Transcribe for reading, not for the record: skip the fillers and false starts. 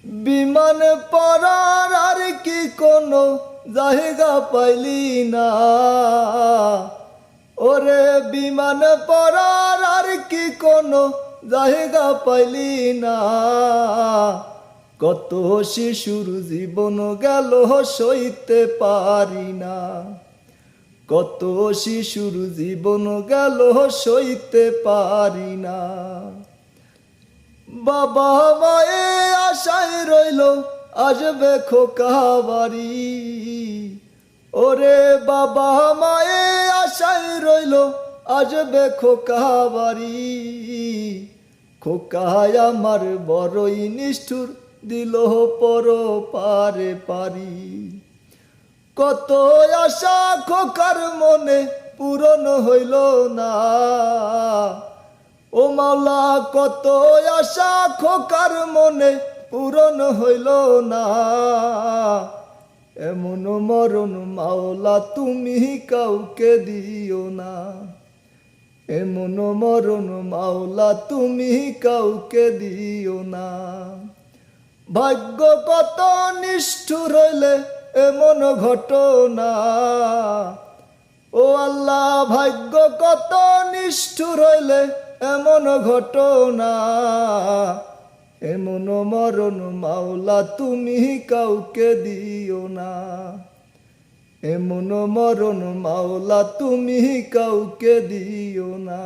বিমানে পড়ার আর কি কোনো জায়গা পাইলি না, ওরে বিমানে পড়ার আর কি কোনো জায়গা পাইলি না। কত শিশুর জীবন গেল সইতে পারি না, কত শিশুর জীবন গেল সইতে পারি না। বাবা মায়ে আশায় রইল আসবে খোকা বাড়ি, ওরে বাবা মায়ে আশায় রইল আসবে খোকা বাড়ি। খোকায় আমার বড়ই নিষ্ঠুর দিল পর পারে পারি। কত আশা খোকার মনে পূরণ হইল না, ও মাওলা কত আশা খোকার মনে পূরণ হইল না। এমন মরণ মাওলা তুমি কাউকে দিও না, এমন মরণ মাওলা তুমি কাউকে দিও না। ভাগ্য কত নিষ্ঠুর হইলে এমন ঘটনা, ও আল্লাহ ভাগ্য কত নিষ্ঠুর হইলে এমন ঘটনা। এমন মরণ মাওলা তুমি কাউকে দিও না, এমন মরণ মাওলা তুমি কাউকে দিও না।